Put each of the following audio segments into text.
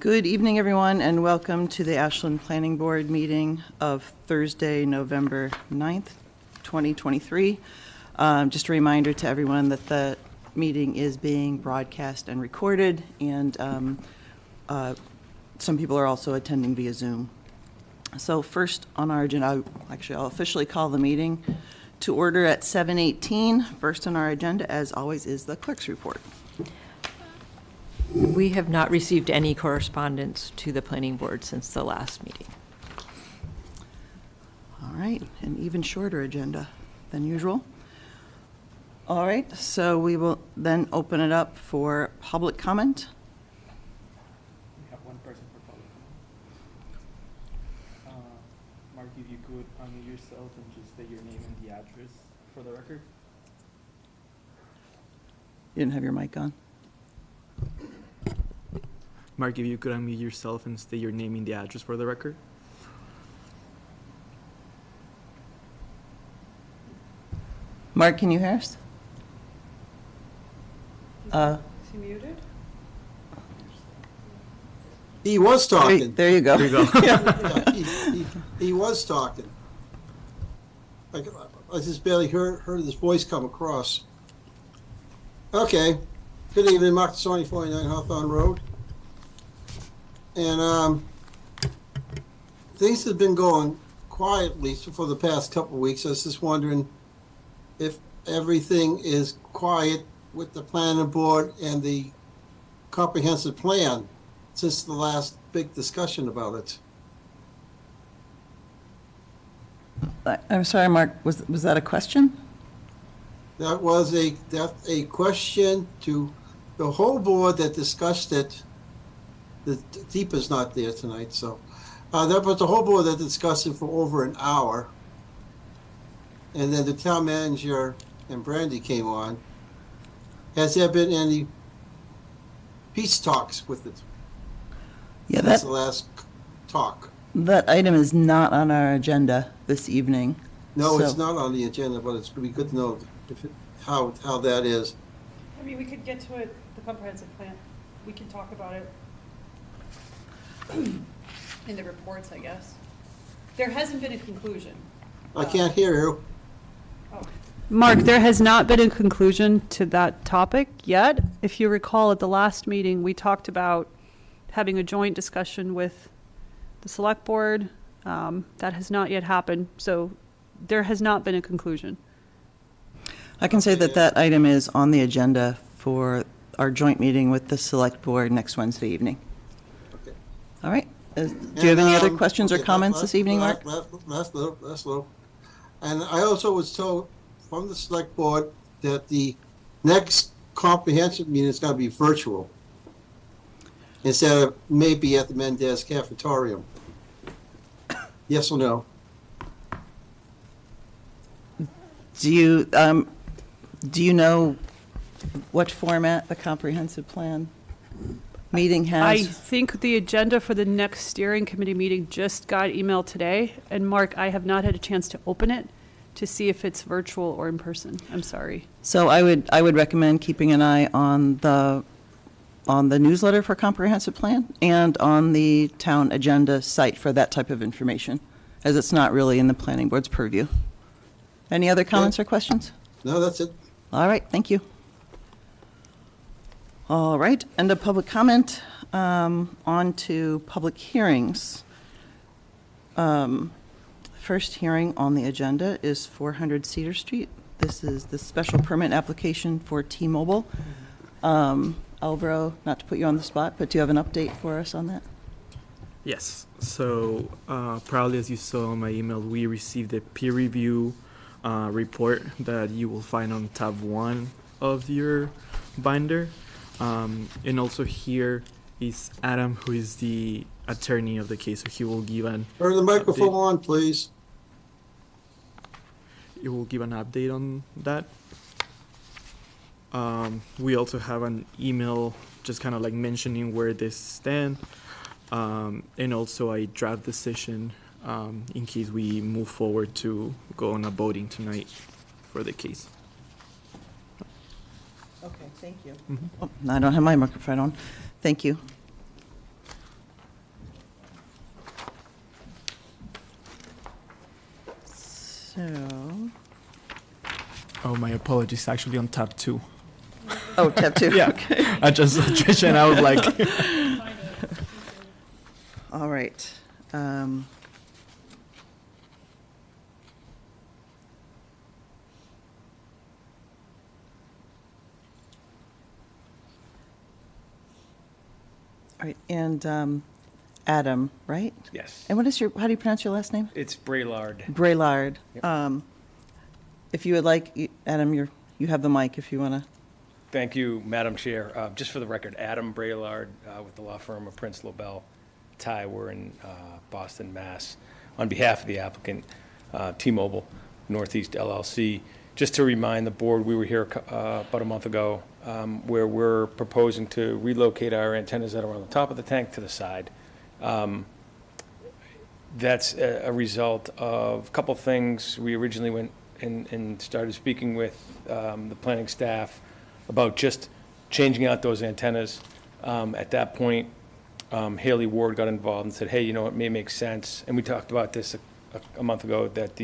Good evening, everyone, and welcome to the Ashland Planning Board meeting of Thursday, November 9th, 2023. Just a reminder to everyone that the meeting is being broadcast and recorded, and some people are also attending via Zoom. So first on our agenda, I'll officially call the meeting to order at 7:18. First on our agenda, as always, is the clerk's report. We have not received any correspondence to the planning board since the last meeting. All right, an even shorter agenda than usual. All right, so we will then open it up for public comment. We have one person for public comment. Mark, if you could unmute yourself and just state your name and the address for the record. You didn't have your mic on? Mark, if you could unmute yourself and state your name and the address for the record. Mark, can you hear us? Is he muted? He was talking. There you go. There you go. Yeah, he was talking. I just barely heard his voice come across. Okay. Good evening, Mark Sony, 49 Hawthorne Road. And things have been going quietly for the past couple of weeks. I was just wondering if everything is quiet with the planning board and the comprehensive plan since the last big discussion about it. I'm sorry, Mark, was that a question? That was a question to the whole board that discussed it. The Deepa's not there tonight, so that was the whole board that discussed it for over an hour. And then the town manager and Brandy came on. Has there been any peace talks with it? Yeah, That's the last talk. that item is not on our agenda this evening. No, So- it's not on the agenda, but it's going to be good to know how that is. I mean, we could get to it, the comprehensive plan. We can talk about it in the reports, I guess. There hasn't been a conclusion. I can't hear you. Oh, Mark, there has not been a conclusion to that topic yet. If you recall, at the last meeting, we talked about having a joint discussion with the select board. That has not yet happened, so there has not been a conclusion. I can say that item is on the agenda for our joint meeting with the select board next Wednesday evening. Okay. All right. Do you have any other questions or okay, comments this evening, Mark? Last little. And I also was told from the select board that the next comprehensive meeting is going to be virtual instead of maybe at the Mendez Cafetorium. Yes or no? Do you know what format the comprehensive plan meeting I has? think the agenda for the next steering committee meeting just got emailed today. And Mark, I have not had a chance to open it to see if it's virtual or in person. I'm sorry. So I would recommend keeping an eye on the newsletter for comprehensive plan and on the town agenda site for that type of information, as it's not really in the planning board's purview. Any other comments or questions? No, that's it. All right, thank you. All right, end of public comment. On to public hearings. First hearing on the agenda is 400 Cedar Street. This is the special permit application for T-Mobile. Alvaro, not to put you on the spot, but do you have an update for us on that? Yes. So probably as you saw in my email, we received a peer review report that you will find on tab 1 of your binder. And also here is Adam, who is the attorney of the case. So he will give an Turn the microphone on, please. He will give an update on that. We also have an email just kind of like mentioning where this stands, and also a draft decision in case we move forward to go on a voting tonight for the case. Okay, thank you. Mm-hmm. Oh, I don't have my microphone on. Thank you. So, Oh, my apologies. Actually, on tab 2. oh, tab 2. Yeah. Okay. I just, Tricia, and I was like, All right. All right, and Adam, right? Yes. And what is how do you pronounce your last name? It's Braillard. Braillard. Yep. If you would like, Adam, you have the mic if you want to. Thank you, Madam Chair. Just for the record, Adam Braillard with the law firm of Prince Lobel Ty. We're in Boston, Mass. On behalf of the applicant, T-Mobile Northeast LLC. Just to remind the board, we were here about a month ago where we're proposing to relocate our antennas that are on the top of the tank to the side. That's a result of a couple things. We originally went and started speaking with the planning staff about just changing out those antennas. At that point, Haley Ward got involved and said, hey, you know, it may make sense. And we talked about this a month ago, that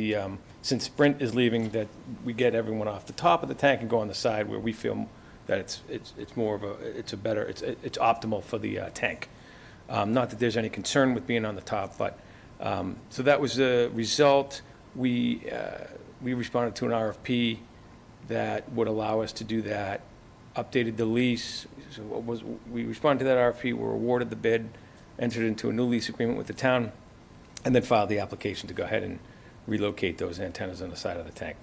since Sprint is leaving, that we get everyone off the top of the tank and go on the side where we feel that it's more of it's optimal for the tank. Not that there's any concern with being on the top, but so that was the result. We responded to an RFP that would allow us to do that, updated the lease. So we responded to that RFP, were awarded the bid, entered into a new lease agreement with the town, and then filed the application to go ahead and relocate those antennas on the side of the tank.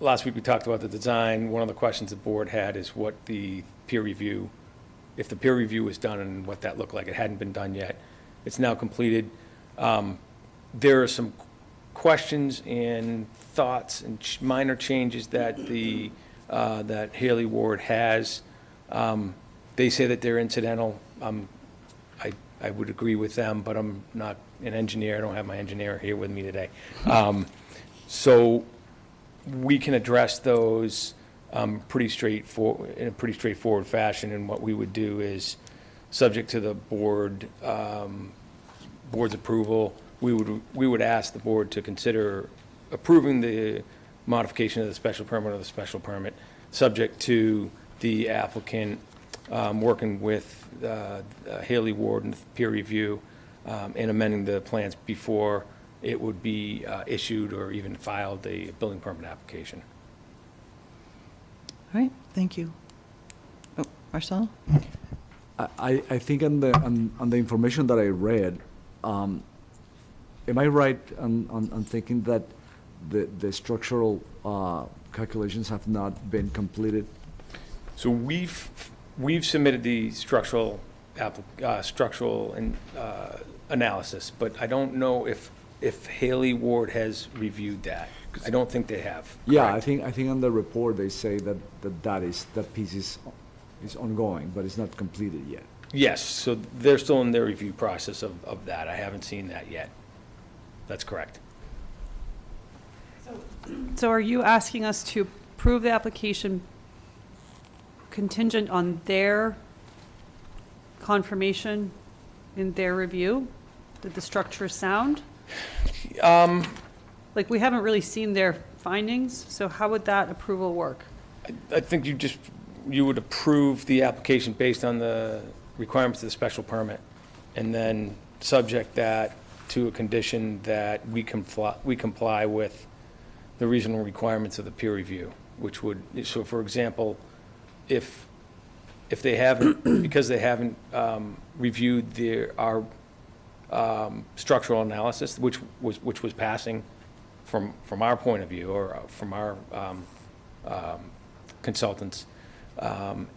Last week we talked about the design. One of the questions the board had is what the peer review, if the peer review was done and what that looked like. It hadn't been done yet. It's now completed. There are some questions and thoughts and minor changes that that Haley Ward has. They say that they're incidental. I would agree with them, but I'm not an engineer. I don't have my engineer here with me today. So we can address those in a pretty straightforward fashion. And what we would do is, subject to the board's approval, we would ask the board to consider approving the modification of the special permit or the special permit, subject to the applicant working with Haley Ward and peer review and amending the plans before it would be issued or even filed a building permit application. All right, thank you. Oh, Marcel? I think on the information that I read, am I right on thinking that the structural calculations have not been completed? So we've submitted the structural analysis, but I don't know if Haley Ward has reviewed that. I don't think they have. Yeah, correct? I think on the report they say that piece is ongoing, but it's not completed yet. Yes, so they're still in their review process of that. I haven't seen that yet. That's correct. So are you asking us to approve the application contingent on their confirmation in their review? That the structure is sound? Like, we haven't really seen their findings, so how would that approval work? I think you would approve the application based on the requirements of the special permit, and then subject that to a condition that we comply with the reasonable requirements of the peer review, which would, so for example, if they haven't, because they haven't reviewed our structural analysis, which was passing from our point of view, or from our consultants,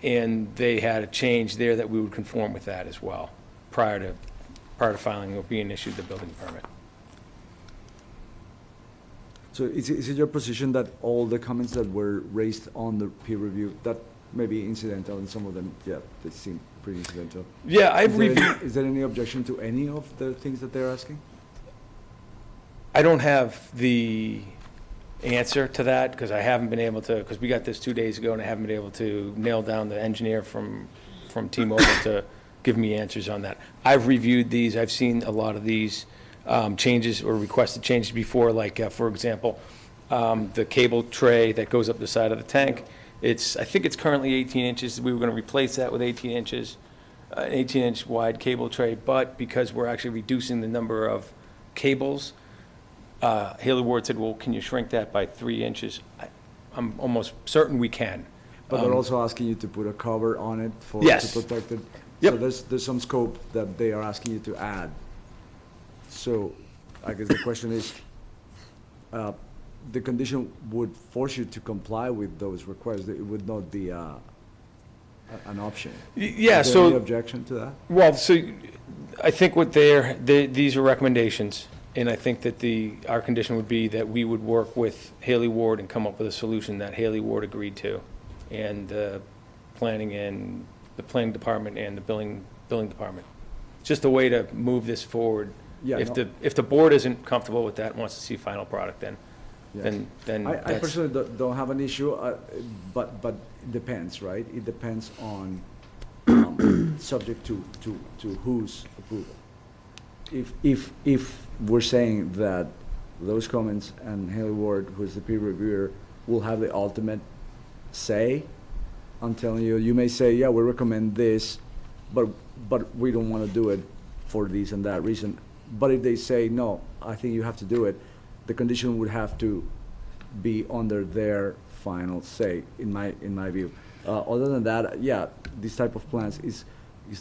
and they had a change there, that we would conform with that as well prior to filing or being issued the building permit. So is it your position that all the comments that were raised on the peer review, that may be incidental, and some of them, yeah, they seem pretty incidental? Yeah, I've reviewed. Is there any objection to any of the things that they're asking? I don't have the answer to that, because I haven't been able to, because we got this 2 days ago, and I haven't been able to nail down the engineer from T-Mobile to give me answers on that. I've reviewed these. I've seen a lot of these. changes or requested changes before, like, for example, the cable tray that goes up the side of the tank. I think it's currently 18 inches. We were going to replace that with 18 inches, an 18-inch wide cable tray, but because we're actually reducing the number of cables, Haley Ward said, well, can you shrink that by 3 inches? I'm almost certain we can. But they're also asking you to put a cover on it Yes. to protect it. Yep. So there's some scope that they are asking you to add. So I guess the question is, the condition would force you to comply with those requests. It would not be an option. Yeah, Is there any so, objection to that? well, so I think what these are recommendations, and I think that our condition would be that we would work with Haley Ward and come up with a solution that Haley Ward agreed to, and the planning department and the billing department. Just a way to move this forward. Yeah, no. If the board isn't comfortable with that, and wants to see final product, then I that's. personally don't have an issue, but it depends, right? It depends on, subject to whose approval. If we're saying that those comments and Haley Ward, who is the peer reviewer, will have the ultimate say, I'm telling you, you may say, yeah, we recommend this, but we don't want to do it for this and that reason. But if they say, no, I think you have to do it, the condition would have to be under their final say, in my view. Other than that, yeah, this type of plans is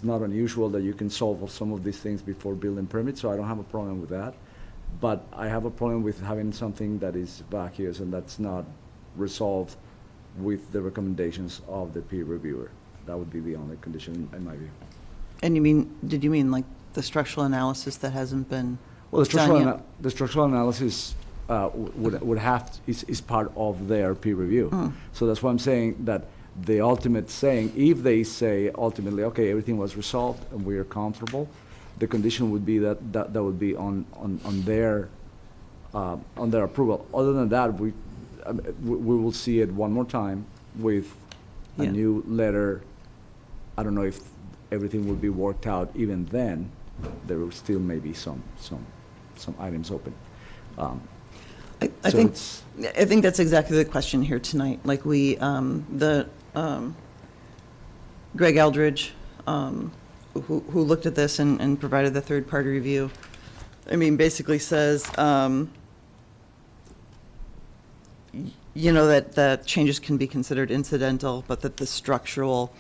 not unusual that you can solve some of these things before building permits, so I don't have a problem with that. But I have a problem with having something that is vacuous and that's not resolved with the recommendations of the peer reviewer. That would be the only condition in my view. And did you mean like the structural analysis that hasn't been Well, done yet? the structural analysis would have is part of their peer review. So that's why I'm saying that the ultimate saying, if they say ultimately, okay, everything was resolved and we are comfortable, the condition would be that would be on their approval. Other than that, we will see it one more time with a Yeah. new letter. I don't know if everything will be worked out even then. There will still maybe some items open. I So think it's- I think that's exactly the question here tonight. Like Greg Eldridge, who looked at this and provided the third-party review, I mean, basically says, that changes can be considered incidental, but that the structural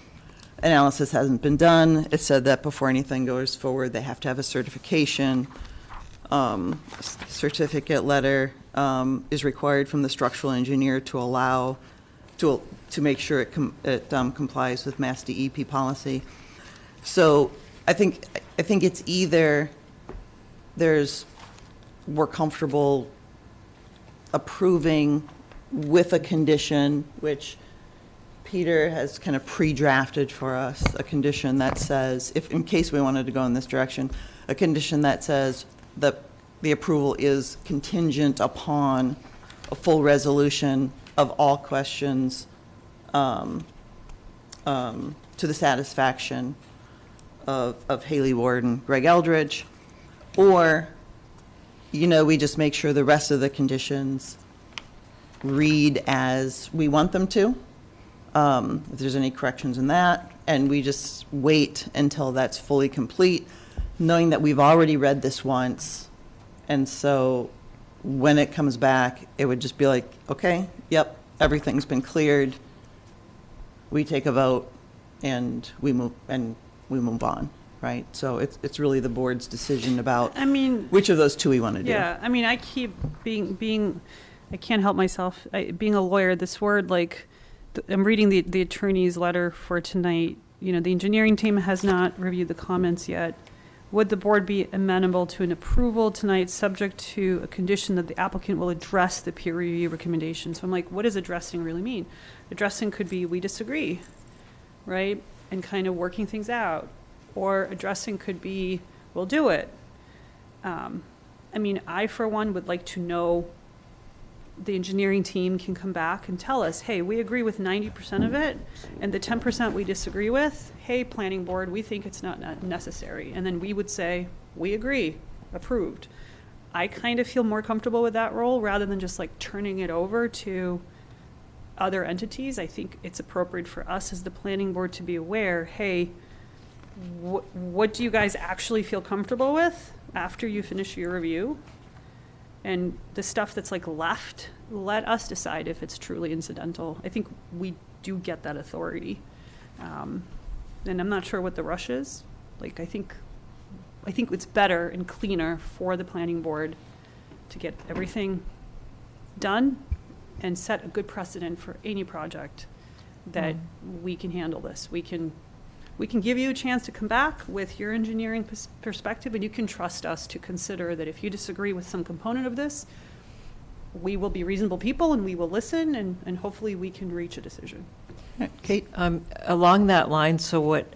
analysis hasn't been done. It said that before anything goes forward, they have to have a certification. Certificate letter is required from the structural engineer to make sure it complies with Mass DEP policy. So I think it's either we're comfortable approving with a condition, which Peter has kind of pre-drafted for us, a condition that says, if in case we wanted to go in this direction, a condition that says that the approval is contingent upon a full resolution of all questions to the satisfaction of Haley Ward and Greg Eldridge, or, we just make sure the rest of the conditions read as we want them to. If there's any corrections in that, and we just wait until that's fully complete, knowing that we've already read this once, and so when it comes back, it would just be like, okay, yep, everything's been cleared. We take a vote, and we move on, right? So it's really the board's decision about which of those two we want to do. Yeah, I keep being I can't help myself. Being a lawyer, this word, I'm reading the attorney's letter for tonight. The engineering team has not reviewed the comments yet. Would the board be amenable to an approval tonight, subject to a condition that the applicant will address the peer review recommendations? So I'm like, what does addressing really mean? Addressing could be, we disagree, right? And kind of working things out. Or addressing could be, we'll do it. I, for one, would like to know the engineering team can come back and tell us, hey, we agree with 90% of it, and the 10% we disagree with, hey, planning board, we think it's not necessary. And then we would say, we agree, approved. I kind of feel more comfortable with that role rather than just like turning it over to other entities. I think it's appropriate for us as the planning board to be aware, hey, what do you guys actually feel comfortable with after you finish your review? And the stuff that's like left, let us decide if it's truly incidental. I think we do get that authority. And I'm not sure what the rush is. Like, I think it's better and cleaner for the planning board to get everything done and set a good precedent for any project that we can handle this. We can give you a chance to come back with your engineering perspective, and you can trust us to consider that if you disagree with some component of this, we will be reasonable people and we will listen, and hopefully we can reach a decision. Kate? Along that line, so what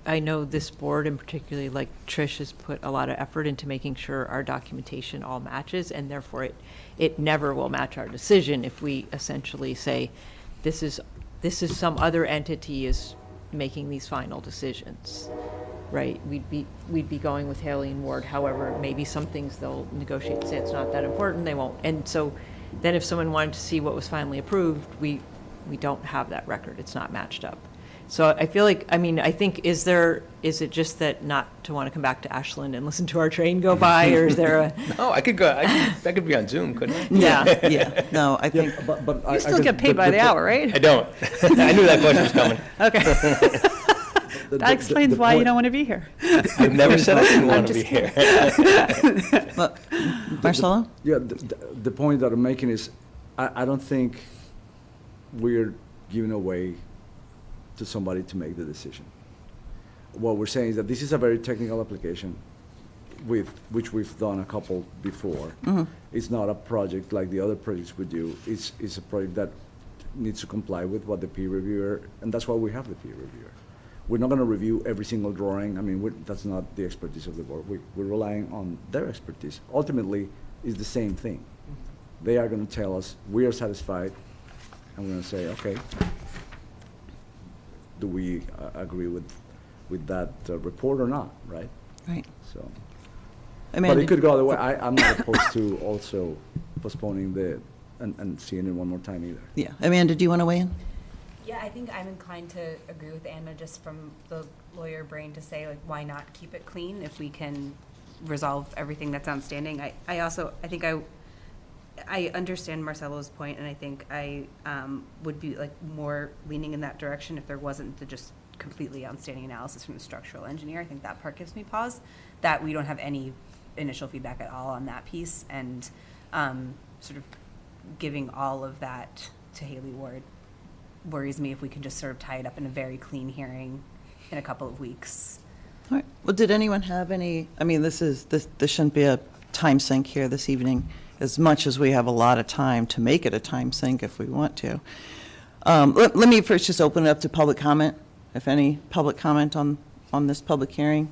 I know this board and particularly like Trish has put a lot of effort into making sure our documentation all matches, and therefore it never will match our decision if we essentially say this is some other entity is making these final decisions, right? We'd be going with Haley and Ward. However, maybe some things they'll negotiate and say it's not that important, they won't. And so then if someone wanted to see what was finally approved, we don't have that record. It's not matched up. So I feel like, I think, is it just that not to want to come back to Ashland and listen to our train go by, or is there a? No, I could be on Zoom, couldn't I? Yeah. No, I think, But You still get paid by the hour, right? I don't. I knew that question was coming. Okay. That explains why you don't want to be here. I've never said I didn't want to just be here. well, Marcelo? Yeah, the point that I'm making is, I don't think we're giving away to somebody to make the decision. What we're saying is that this is a very technical application, which we've done a couple before. Mm-hmm. It's not a project like the other projects we do. It's a project that needs to comply with what the peer reviewer, and that's why we have the peer reviewer. We're not going to review every single drawing. That's not the expertise of the board. We're relying on their expertise. Ultimately, it's the same thing. They are going to tell us, we are satisfied, and we're going to say, okay, do we agree with that report or not, right? Right. So, Amanda? but it could go the other way. I'm not opposed to also postponing and seeing it one more time either. Yeah. Amanda, do you want to weigh in? Yeah, I think I'm inclined to agree with Anna just from the lawyer brain to say, like, why not keep it clean if we can resolve everything that's outstanding? I understand Marcelo's point, and I think I would be like more leaning in that direction if there wasn't the just completely outstanding analysis from the structural engineer. I think that part gives me pause, that we don't have any initial feedback at all on that piece, and sort of giving all of that to Haley Ward worries me if we can just sort of tie it up in a very clean hearing in a couple of weeks. All right. Well, did anyone have any, this shouldn't be a time sink here this evening, as much as we have a lot of time to make it a time sink if we want to. Let me first just open it up to public comment, if any public comment on this public hearing.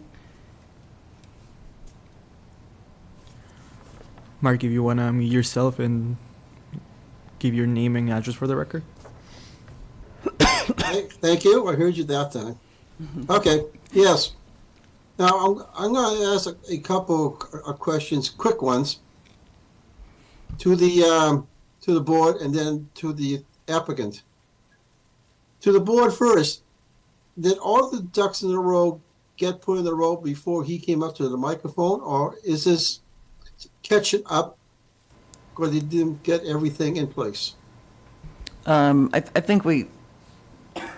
Mark, if you want to unmute yourself and give your name and address for the record. Thank you. I heard you that time. Okay. Yes. Now I'm going to ask a couple of questions, quick ones, to the board and then to the applicant. To the board first. Did all the ducks in a row get put in a row before he came up to the microphone, or is this catching up because he didn't get everything in place? I think we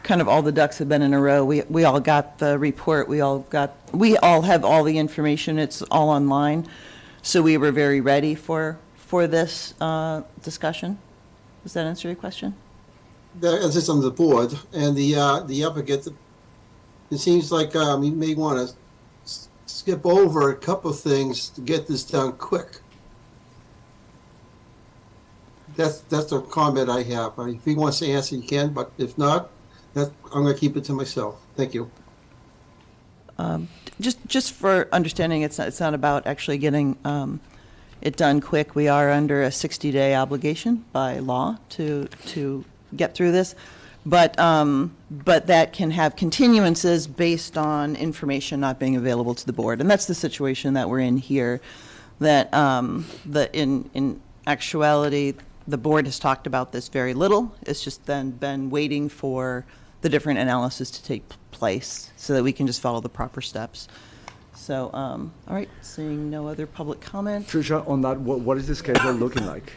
kind of all the ducks have been in a row. We all got the report. We all have all the information. It's all online. So we were very ready for this discussion. Does that answer your question? As it's on the board and the applicant, it seems like you may want to skip over a couple of things to get this done quick. That's the comment I have. If he wants to answer, he can, but if not, I'm going to keep it to myself. Thank you. Just for understanding, it's not about actually getting it done quick. We are under a 60-day obligation by law to get through this, but that can have continuances based on information not being available to the board, and that's the situation that we're in here. that in actuality, the board has talked about this very little. It's just then been waiting for the different analysis to take place so that we can just follow the proper steps. So, all right, seeing no other public comment. Tricia, on that, what is the schedule looking like?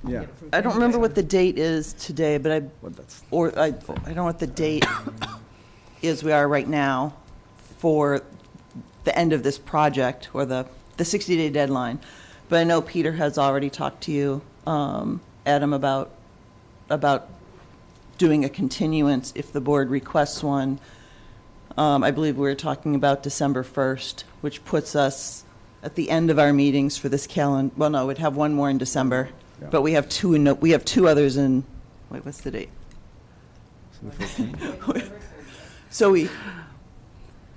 Yeah. I don't remember what the date is today, but I don't know what the date is we are right now for the end of this project or the 60-day deadline. But I know Peter has already talked to you, Adam, about doing a continuance if the board requests one. I believe we were talking about December 1st, which puts us at the end of our meetings for this calendar. Well, no, we'd have one more in December, Yeah. but we have two others in, wait, what's the date? So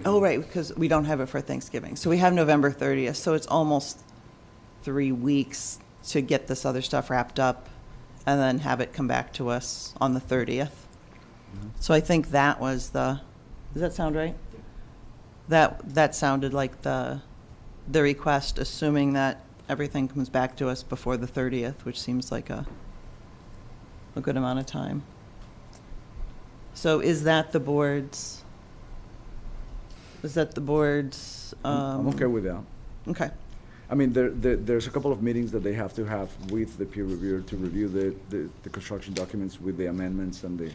oh, right, because we don't have it for Thanksgiving. So we have November 30th, so it's almost 3 weeks to get this other stuff wrapped up and then have it come back to us on the 30th. So I think that was does that sound right? That sounded like the request, assuming that everything comes back to us before the 30th, which seems like a good amount of time. So is that the board's? I'm okay with that. Okay. I mean, there's a couple of meetings that they have to have with the peer reviewer to review the construction documents with the amendments and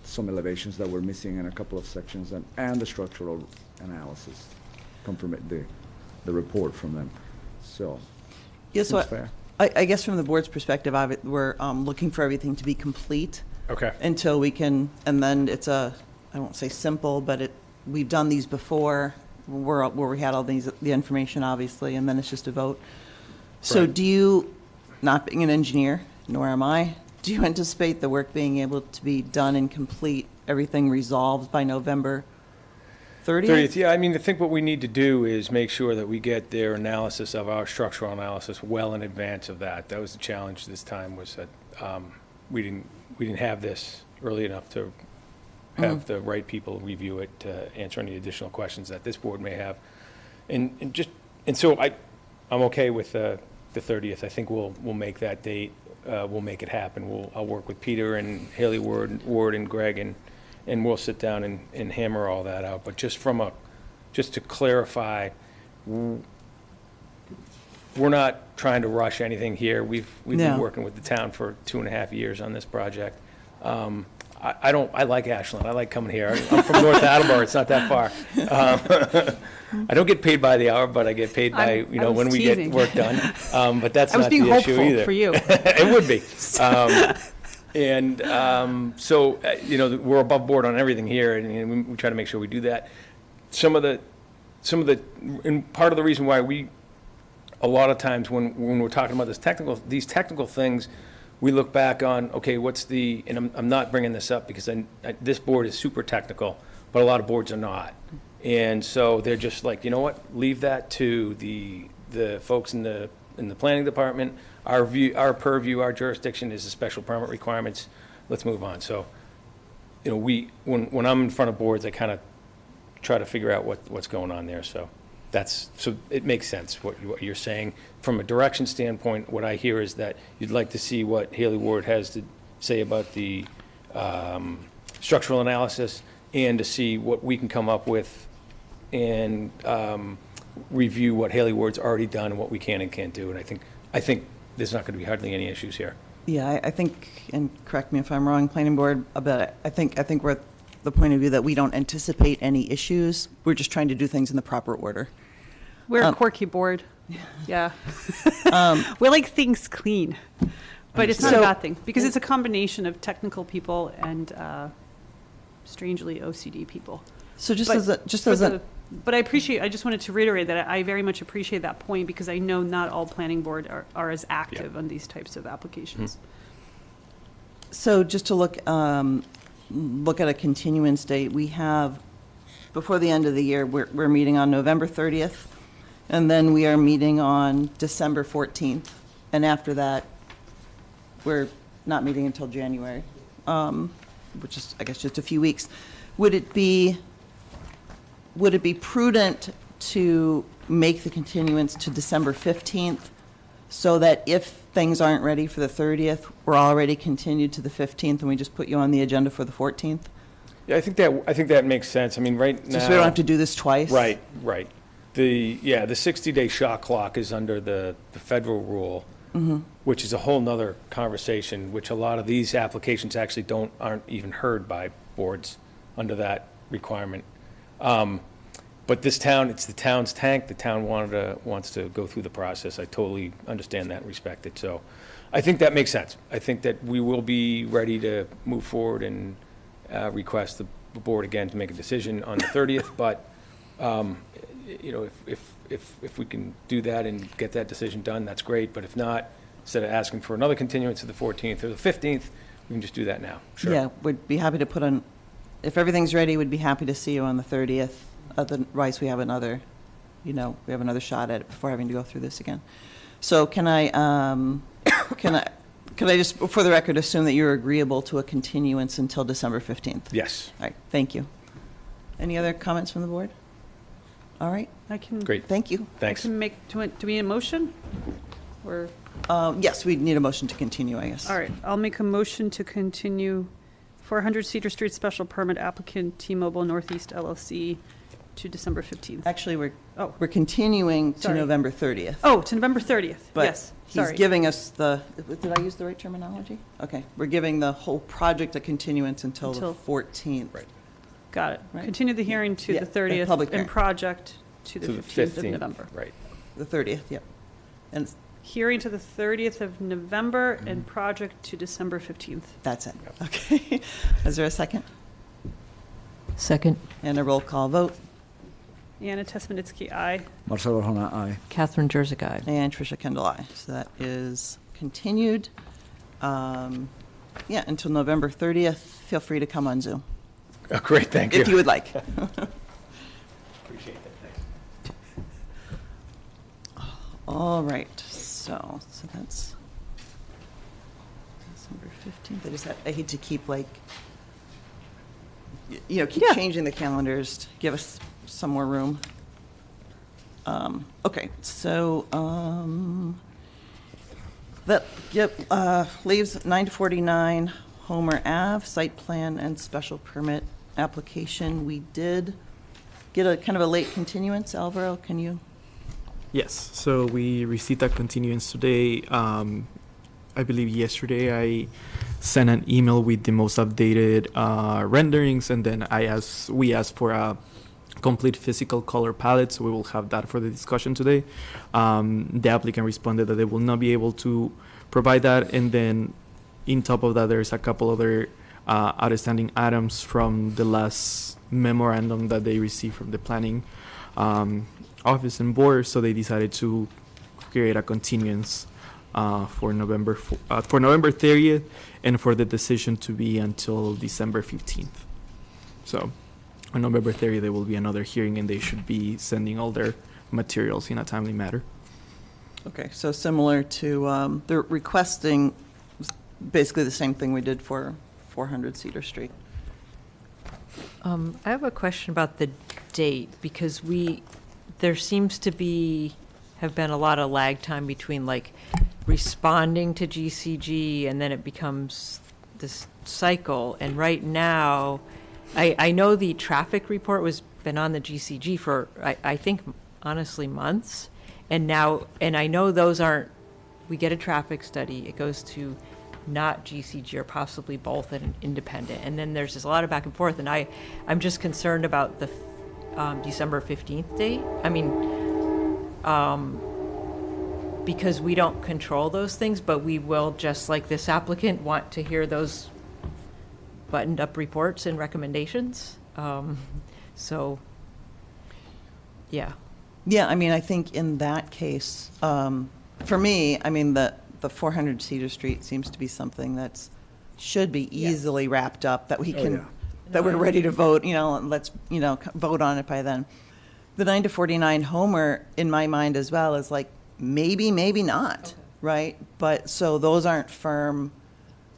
some elevations that were missing in a couple of sections and the structural analysis, the report from them. So, Yeah, so seems fair. I guess from the board's perspective, we're looking for everything to be complete Okay. until we can, and then it's I won't say simple, but we've done these before where we had all the information, obviously, and then it's just a vote. So Right. do you, not being an engineer, nor am I, do you anticipate the work being able to be done and complete, everything resolved by November 30th? 30th, yeah, I mean, I think what we need to do is make sure that we get their analysis of our structural analysis well in advance of that. That was the challenge this time, was that we didn't have this early enough to have the right people review it to answer any additional questions that this board may have. And so I'm okay with the 30th. I think we'll make that date. We'll make it happen. I'll work with Peter and Haley Ward and Greg, and we'll sit down and hammer all that out. But just to clarify, we're not trying to rush anything here. We've been working with the town for 2.5 years on this project. I like Ashland. I like coming here. I'm from North Attleboro. It's not that far. I don't get paid by the hour, but I get paid by, when we get work done. But that's not the issue either. I was being hopeful for you. It would be. So, we're above board on everything here, and we try to make sure we do that. And part of the reason why a lot of times when we're talking about these technical things, we look back on, okay, and I'm not bringing this up because this board is super technical, but a lot of boards are not. And so they're just like, you know what, leave that to the folks in the planning department. Our purview, our jurisdiction is the special permit requirements. Let's move on. So, when I'm in front of boards, I kind of try to figure out what's going on there. So it makes sense what you're saying. From a direction standpoint, what I hear is that you'd like to see what Haley Ward has to say about the structural analysis, and to see what we can come up with and review what Haley Ward's already done and what we can and can't do. And I think there's not going to be hardly any issues here. Yeah, I think, and correct me if I'm wrong, planning board, but I think we're at the point of view that we don't anticipate any issues. We're just trying to do things in the proper order. We're a quirky board. Yeah. We like things clean, but it's not a bad thing because it's a combination of technical people and strangely OCD people. So but I just wanted to reiterate that I very much appreciate that point, because I know not all planning board are as active on these types of applications. So just to look at a continuance date, we have, before the end of the year, we're meeting on November 30th, and then we are meeting on December 14th, and after that, we're not meeting until January, which is, I guess, just a few weeks. Would it be prudent to make the continuance to December 15th so that if things aren't ready for the 30th, we're already continued to the 15th and we just put you on the agenda for the 14th? Yeah, I think that makes sense. I mean, right now. Just so we don't have to do this twice? Right. The 60-day shot clock is under the federal rule, which is a whole nother conversation, which a lot of these applications actually aren't even heard by boards under that requirement. But this town, it's the town's tank. The town wants to go through the process. I totally understand that and respect it. So I think that makes sense. I think that we will be ready to move forward and request the board again to make a decision on the 30th. But, you know, if we can do that and get that decision done, that's great. But if not, instead of asking for another continuance to the 14th or the 15th, we can just do that now. Sure. Yeah, we'd be happy to put on, if everything's ready, we'd be happy to see you on the 30th. Otherwise, we have another shot at it before having to go through this again. So can I just, for the record, assume that you're agreeable to a continuance until December 15th? Yes. All right, thank you. Any other comments from the board? All right, I can. Great. thank you. Thanks. Do we need a motion? Or, Yes, we need a motion to continue, I guess. all right, I'll make a motion to continue 400 Cedar Street special permit applicant T-Mobile Northeast LLC to December 15th. Actually, we're Oh. continuing to Sorry. November 30th. Oh, to November 30th. But Yes, he's sorry. giving us did I use the right terminology? Okay, we're giving the whole project a continuance until the Until- 14th. Right. Got it. Right. Continue the hearing to Yeah, the the 30th public and hearing. project to the To the 15th of 15th. November. Right. The 30th, yep. And Hearing to the 30th of November and project to December 15th. that's it. Okay. Is there a second? Second. And a roll call vote. Anna Tesmanitsky, aye. Marcelo Hona, aye. Catherine Jersey, aye. And Tricia Kendall, aye. So that is continued. Yeah, until November 30th. Feel free to come on Zoom Oh, great, thank you. if you would like. Appreciate that, thanks. All right, so that's December 15th. I hate to keep keep Yeah. changing the calendars to give us some more room. Okay, so that leaves 949 Homer Ave, site plan and special permit application. We did get a kind of a late continuance. Alvaro, can you? Yes, so we received that continuance today. I believe yesterday I sent an email with the most updated renderings, and then we asked for a complete physical color palette, so we will have that for the discussion today. The applicant responded that they will not be able to provide that, and then in top of that, there's a couple other outstanding items from the last memorandum that they received from the planning office and board, so they decided to create a continuance for November 30th, and for the decision to be until December 15th. So on November 30th, there will be another hearing, and they should be sending all their materials in a timely manner. Okay, so similar to, they're requesting basically the same thing we did for 400 Cedar Street. I have a question about the date, because there seems to have been a lot of lag time between responding to GCG and then it becomes this cycle. And right now, I know the traffic report been on the GCG for, I think, honestly, months. And I know we get a traffic study, it goes to not GCG or possibly both and independent. And then there's just a lot of back and forth. And I'm just concerned about the December 15th date. I mean, because we don't control those things, but we will, just like this applicant, want to hear those buttoned up reports and recommendations. So, yeah. Yeah, I mean, I think in that case, for me, I mean, the 400 Cedar Street seems to be something that's should be easily wrapped up, that we can, that we're ready to vote, and let's, vote on it by then. The 9 to 49 Homer, in my mind as well, is maybe not, right? But so those aren't firm,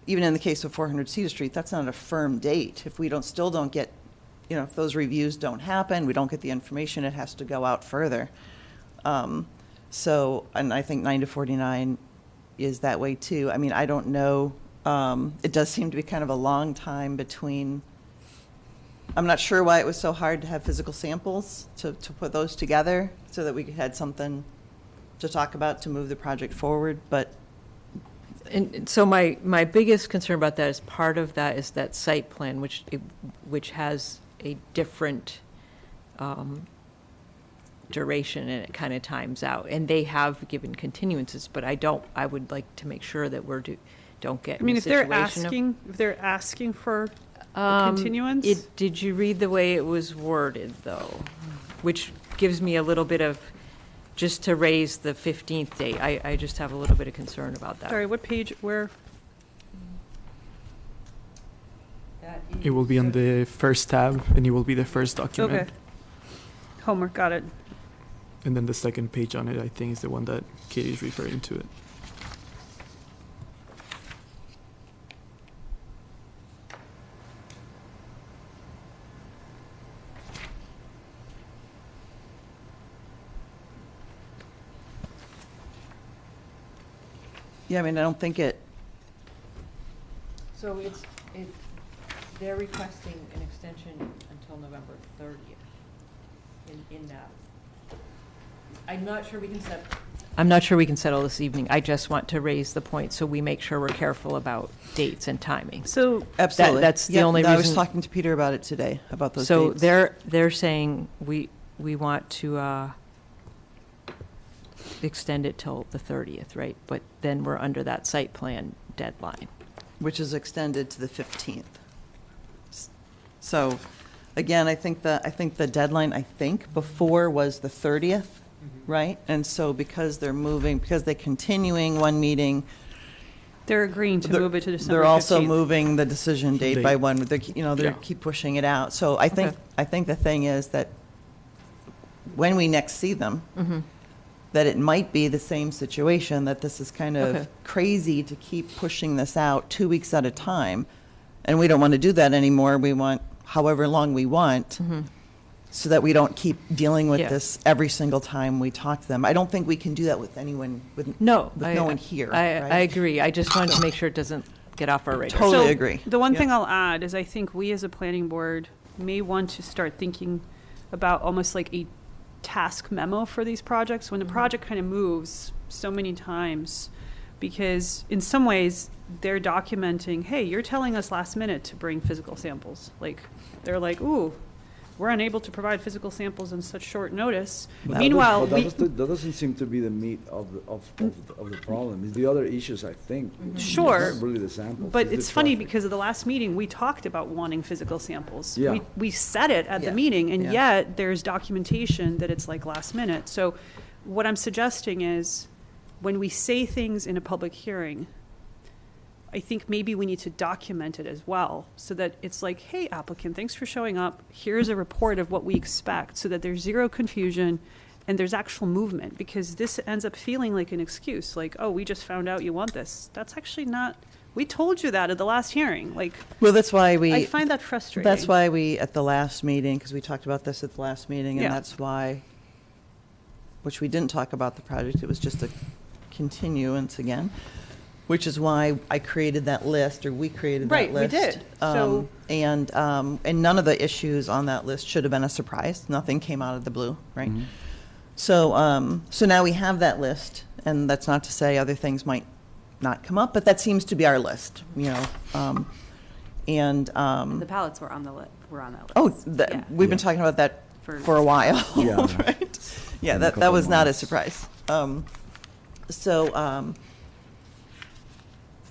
even in the case of 400 Cedar Street, that's not a firm date. If we still don't get if those reviews don't happen, we don't get the information, it has to go out further. So, and I think 9 to 49 is that way too. I mean, I don't know, it does seem to be kind of a long time between, I'm not sure why it was so hard to have physical samples, to put those together so that we had something to talk about to move the project forward, but And so my biggest concern about that is part of that is that site plan, which has a different duration, and it kind of times out. And they have given continuances, but I would like to make sure that don't get I mean, in a if they're situation of- asking for a continuance? Did you read the way it was worded, though? Which gives me a little bit of, just to raise the 15th date, I just have a little bit of concern about that. Sorry, what page, where? It will be on the first tab, and it will be the first document. Okay. Homework, got it. And then the second page on it, I think, is the one that Katie is referring to it. yeah, I mean, I don't think it, So they're requesting an extension until November 30th in that. I'm not sure we can settle this evening. I just want to raise the point so we make sure we're careful about dates and timing. So, absolutely. that's the Yep, only I was reason- talking to Peter about it today, about those So dates. they're saying we want to extend it till the 30th, right? But then we're under that site plan deadline. Which is extended to the 15th. So, again, I think the deadline, before was the 30th, right? And so because they're continuing one meeting, they're agreeing to move it to December 15th. they're also moving the decision date by Date. one, they Yeah. keep pushing it out. So I think the thing is that when we next see them, that it might be the same situation, that this is kind of Okay. crazy to keep pushing this out 2 weeks at a time. And we don't want to do that anymore. We want however long we want, so that we don't keep dealing with Yeah. this every single time we talk to them. I don't think we can do that with anyone, with No. no one here, I right? agree. I just wanted to make sure it doesn't get off our radar. Totally So, agree. The one Yeah. thing I'll add is I think we as a planning board may want to start thinking about almost like a task memo for these projects when the project kind of moves so many times, because in some ways they're documenting, hey, you're telling us last minute to bring physical samples. Like, they're like, ooh, we're unable to provide physical samples in such short notice. Meanwhile, That doesn't seem to be the meat of the problem. It's the other issues, I think. Sure. It's not really the samples. But the it's funny traffic. because of the last meeting, we talked about wanting physical samples. Yeah. We said it at the Yeah. meeting, and Yeah. yet there's documentation that it's like last minute. So what I'm suggesting is, when we say things in a public hearing, I think maybe we need to document it as well, so that it's like, hey, applicant, thanks for showing up. Here's a report of what we expect, so that there's zero confusion and there's actual movement, because this ends up feeling like an excuse, like, oh, we just found out you want this. That's actually not, we told you that at the last hearing. Like, Well, that's why I find that frustrating. That's why we, at the last meeting, because we talked about this at the last meeting, and Yeah. that's why, which we didn't talk about the project, it was just a continuance again, which is why I created that list, or we created that Right, we list. did. So- And none of the issues on that list should have been a surprise. Nothing came out of the blue, right? So, so now we have that list, and that's not to say other things might not come up, but that seems to be our list, and, The pallets were on that list. oh, Yeah. we've been talking about that for a while, Yeah. right? Yeah, In a that couple was not a months. surprise.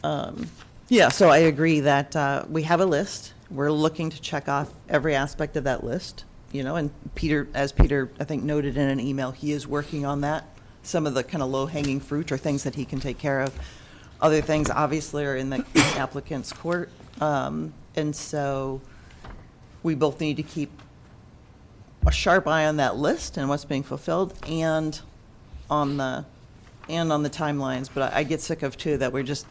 So I agree that we have a list. We're looking to check off every aspect of that list, and Peter, as Peter, I think, noted in an email, he is working on that. Some of the kind of low-hanging fruit are things that he can take care of. Other things, obviously, are in the applicant's court. And so we both need to keep a sharp eye on that list and what's being fulfilled, and on the timelines. But I get sick of, too, that we're just,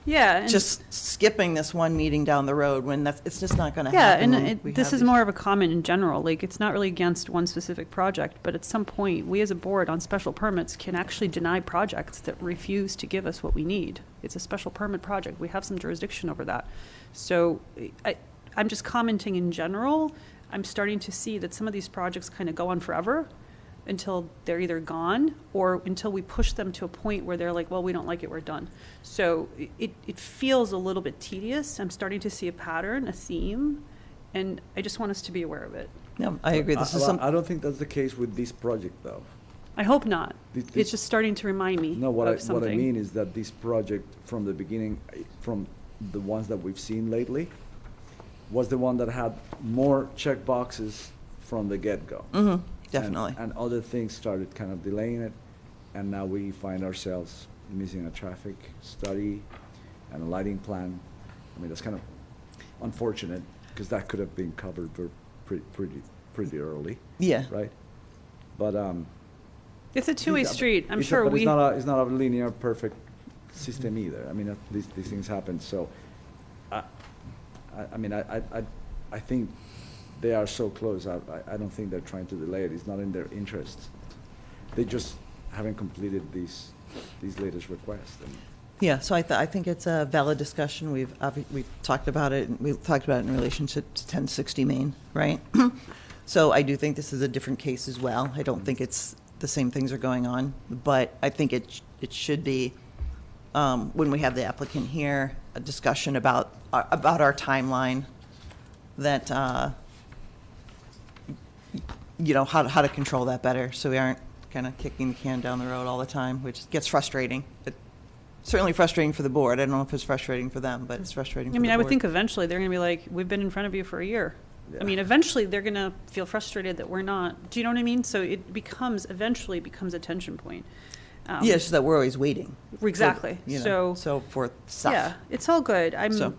Yeah. and- just skipping this one meeting down the road when it's just not going to Yeah, happen. and when we this have is these- more of a comment in general, like, it's not really against one specific project, but at some point, we as a board on special permits can actually deny projects that refuse to give us what we need. It's a special permit project, we have some jurisdiction over that. So, I'm just commenting in general, I'm starting to see that some of these projects kind of go on forever until they're either gone or until we push them to a point where they're like, well, we don't like it, we're done. So it feels a little bit tedious. I'm starting to see a pattern, a theme, and I just want us to be aware of it. No, I agree. This is Well, some, I don't think that's the case with this project, though. I hope not. This- It's just starting to remind me No, of what I something. mean is that this project, from the beginning, from the ones that we've seen lately, was the one that had more check boxes from the get-go. definitely. And other things started kind of delaying it, and now we find ourselves missing a traffic study and a lighting plan. I mean, that's kind of unfortunate, because that could have been covered pretty early, Yeah. right? But, It's a two-way yeah, but street. I'm it's sure but we. it's not a linear, perfect system either. I mean, these things happen, so, I mean, I think they are so close. I don't think they're trying to delay it. It's not in their interest. They just haven't completed these latest requests. And Yeah, so I think it's a valid discussion. We've talked about it, and we've talked about it in relationship to 1060 Main, right? So I do think this is a different case as well. I don't think it's the same things are going on, but I think it should be, when we have the applicant here, a discussion about our timeline, that, how to control that better, so we aren't kind of kicking the can down the road all the time, which gets frustrating. Certainly frustrating for the board. I don't know if it's frustrating for them, but it's frustrating for the board. I would think eventually they're going to be like, we've been in front of you for a year. I mean, eventually they're going to feel frustrated that we're not. Do you know what I mean? So it eventually becomes a tension point. Yeah, it's just that we're always waiting. Exactly. So for stuff. Yeah, it's all good. So-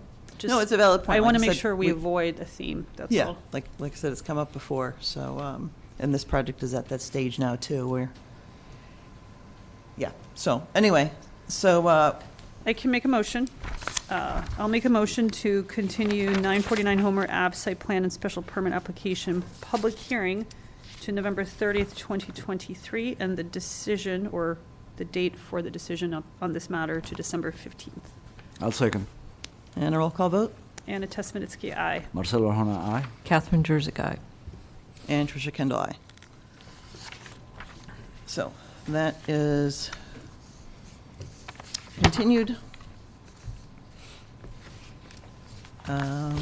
No, it's a valid point. I want to Like I make said, sure we avoid a theme, that's Yeah, all. like I said, it's come up before, so, and this project is at that stage now too, where, yeah, so, anyway, so, I can make a motion. I'll make a motion to continue 949 Homer Ave site plan and special permit application public hearing to November 30th, 2023, and the decision, or the date for the decision on this matter, to December 15th. I'll second. and a roll call vote, Anna Tesmanitsky, aye. Marcelo Arjona, aye. Catherine Jersey, aye. and Tricia Kendall, aye. So, that is continued. All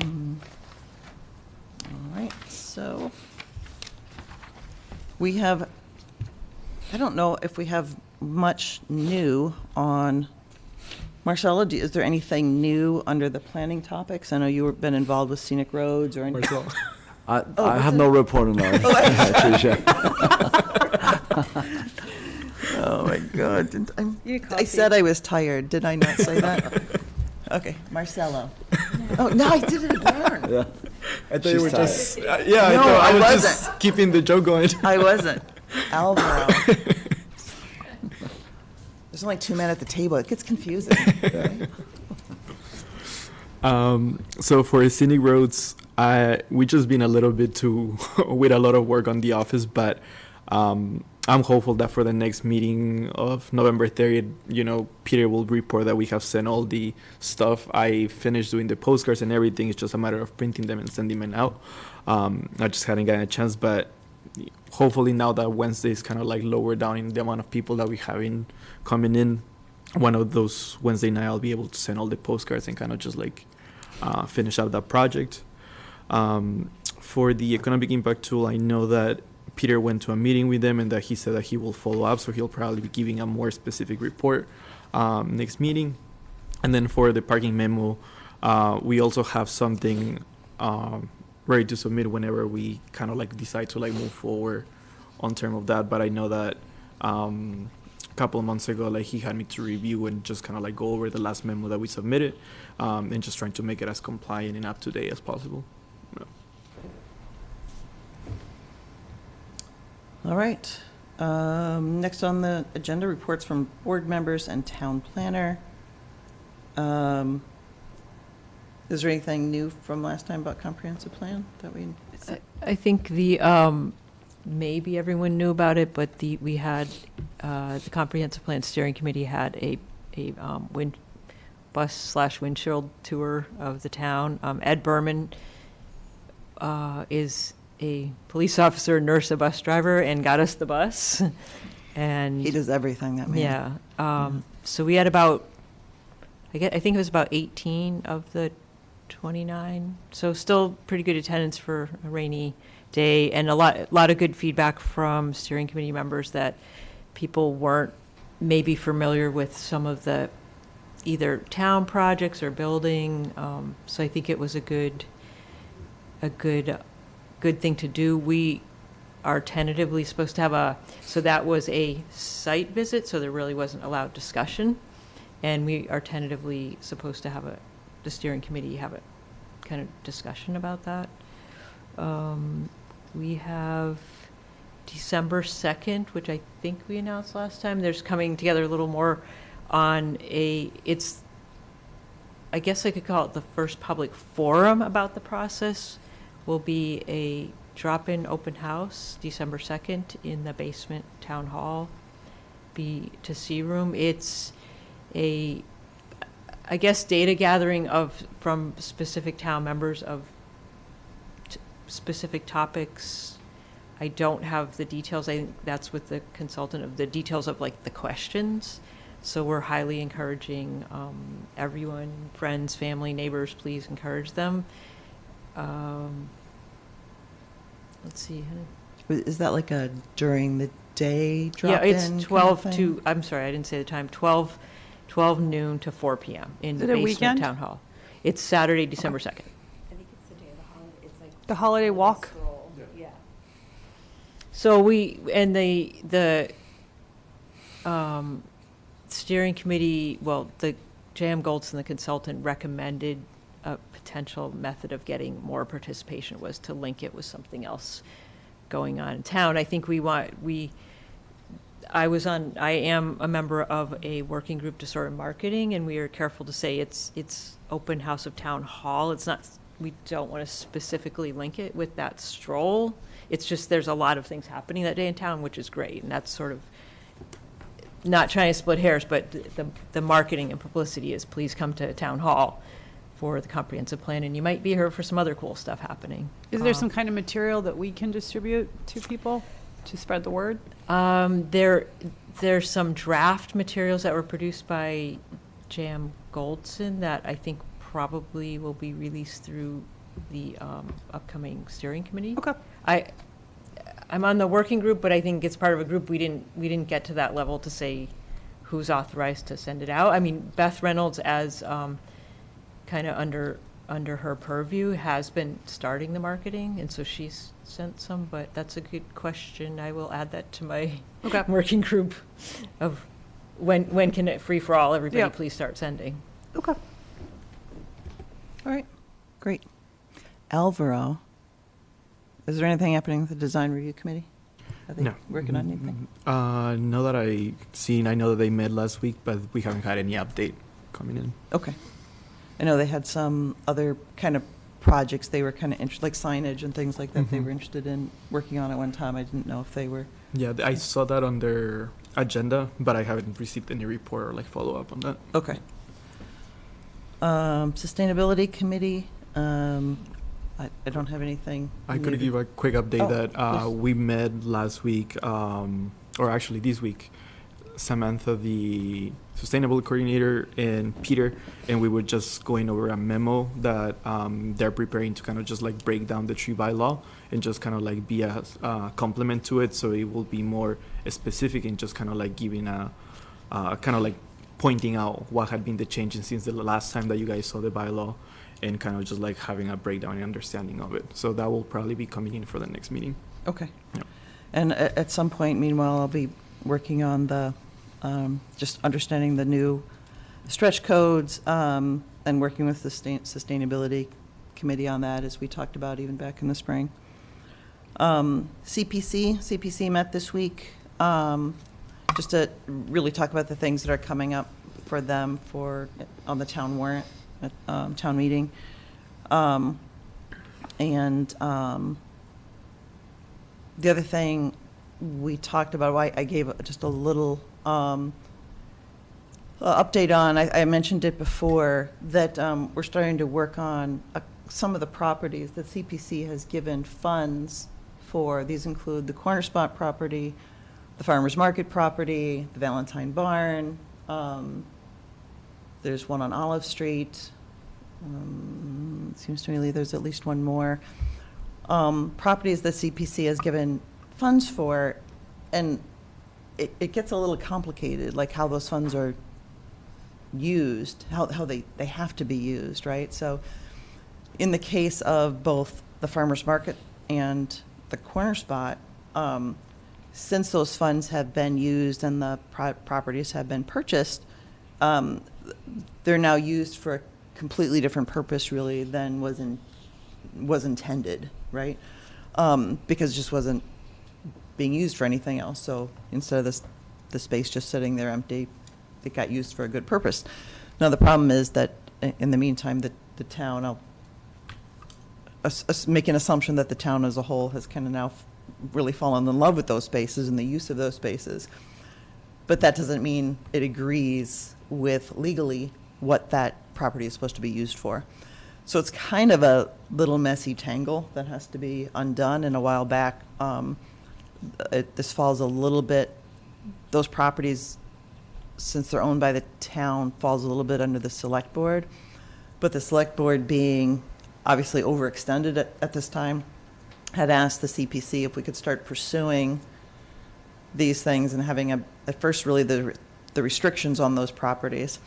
right, so we have, I don't know if we have much new on, Marcella, is there anything new under the planning topics? I know you've been involved with Scenic Roads or anything. I have no report on that. Tricia. Oh, my God. You I said I was tired. Did I not say that? Okay, Marcelo. Oh, no, I did it again. Yeah. I thought She's you were tired. just, No, I I was wasn't. just keeping the joke going. I wasn't. Alvaro. There's only two men at the table. It gets confusing. So for Scenic Roads, we just been a little bit too with a lot of work on the office, but I'm hopeful that for the next meeting of November 30th, Peter will report that we have sent all the stuff. I finished doing the postcards and everything. It's just a matter of printing them and sending them out. I just hadn't gotten a chance, but hopefully now that Wednesday is kind of like lower down in the amount of people that we have coming in, one of those Wednesday night I'll be able to send all the postcards and kind of just like finish out that project. For the economic impact tool, I know that Peter went to a meeting with them and that he said that he will follow up, so he'll probably be giving a more specific report next meeting. And then for the parking memo, we also have something ready to submit whenever we kind of like decide to like move forward on term of that. But I know that a couple of months ago, like he had me to review and just kind of like go over the last memo that we submitted, and just trying to make it as compliant and up to date as possible. All right. Next on the agenda, reports from board members and town planner. Is there anything new from last time about comprehensive plan that we? I think maybe everyone knew about it, but we had, the Comprehensive Plan Steering Committee had a bus/windshield tour of the town. Ed Berman is a police officer, nurse, a bus driver, and got us the bus. And He does everything, that man. yeah. So we had about, I think it was about 18 of the 29. So still pretty good attendance for a rainy day, and a lot of good feedback from steering committee members that people weren't maybe familiar with some of the either town projects or building. So I think it was a good thing to do. We are tentatively supposed to have so that was a site visit, so there really wasn't allowed discussion. And we are tentatively supposed to have the steering committee have a kind of discussion about that. We have December 2nd, which I think we announced last time. There's coming together a little more on I guess I could call it the first public forum about the process. Will be a drop-in open house December 2nd in the basement town hall, B2C room. It's I guess data gathering from specific town members of specific topics. I don't have the details. I think that's with the consultant of the details of like the questions. So we're highly encouraging everyone, friends, family, neighbors, please encourage them. Let's see. Is that like a during the day drop-in? Yeah, it's 12 to, I'm sorry, I didn't say the time, 12 noon to 4 p.m. in the Is it a basement weekend? town hall. It's Saturday, December 2nd. I think it's the day of the holiday, it's like. The holiday walk? Yeah. So the steering committee, well, the J.M. Goldson, the consultant, recommended a potential method of getting more participation was to link it with something else going on in town. I think I am a member of a working group to sort of marketing, and we are careful to say it's open house of town hall. It's not, we don't want to specifically link it with that stroll. It's just there's a lot of things happening that day in town, which is great, and that's sort of not trying to split hairs, but the marketing and publicity is please come to town hall for the comprehensive plan, and you might be here for some other cool stuff happening. Is there some kind of material that we can distribute to people to spread the word? There's some draft materials that were produced by J.M. Goldson that I think probably will be released through the upcoming steering committee. Okay. I'm on the working group, but I think it's part of a group. We didn't get to that level to say who's authorized to send it out. I mean, Beth Reynolds, as kind of under her purview, has been starting the marketing, and so she's sent some, but that's a good question. I will add that to my working group of when can it free for all, everybody please start sending. Okay. All right, great. Alvaro, is there anything happening with the design review committee? Are they working on anything? No that I seen. I know that they met last week, but we haven't had any update coming in. Okay. I know they had some other kind of projects they were kind of interested, like signage and things like that they were interested in working on at one time. I didn't know if they were. Yeah, I saw that on their agenda, but I haven't received any report or like follow up on that. Okay. Sustainability committee, I don't have anything. I could give a quick update that we met last week, or actually this week, Samantha, the sustainable coordinator, and Peter, and we were just going over a memo that they're preparing to kind of just like break down the tree bylaw and just kind of like be a complement to it, so it will be more specific and just kind of like giving a kind of like pointing out what had been the changes since the last time that you guys saw the bylaw, and kind of just like having a breakdown and understanding of it. So that will probably be coming in for the next meeting. Okay. Yeah. And at some point, meanwhile, I'll be working on the just understanding the new stretch codes and working with the sustainability committee on that, as we talked about even back in the spring. CPC met this week just to really talk about the things that are coming up for them on the town warrant, at town meeting. The other thing we talked about, I gave just a little update on, I mentioned it before, that we're starting to work on some of the properties that CPC has given funds for. These include the Corner Spot property, the Farmers Market property, the Valentine Barn. There's one on Olive Street. It seems to me there's at least one more. Properties that CPC has given funds for, and it gets a little complicated, like how those funds are used, how they have to be used, right? So in the case of both the Farmers Market and the Corner Spot, since those funds have been used and the properties have been purchased, they're now used for a completely different purpose, really, than was intended, right? Because it just wasn't being used for anything else. So instead of the space just sitting there empty, it got used for a good purpose. Now, the problem is that in the meantime, the town, I'll make an assumption that the town as a whole has kind of now really fallen in love with those spaces and the use of those spaces. But that doesn't mean it agrees with legally what that property is supposed to be used for. So it's kind of a little messy tangle that has to be undone. And a while back, this falls a little bit, those properties, since they're owned by the town, falls a little bit under the select board. But the select board, being obviously overextended at this time, had asked the CPC if we could start pursuing these things and having at first really the restrictions on those properties,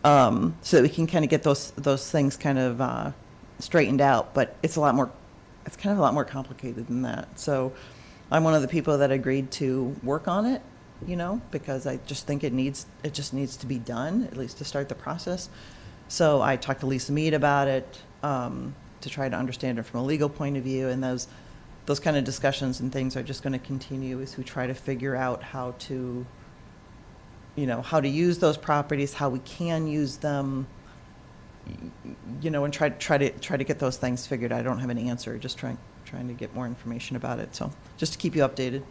so that we can kind of get those things kind of straightened out. But it's kind of a lot more complicated than that. So I'm one of the people that agreed to work on it, because I just think it just needs to be done, at least to start the process. So I talked to Lisa Mead about it, to try to understand it from a legal point of view, and those kind of discussions and things are just going to continue as we try to figure out how to use those properties, how we can use them, and try to get those things figured out. I don't have an answer, just trying to get more information about it. So just to keep you updated.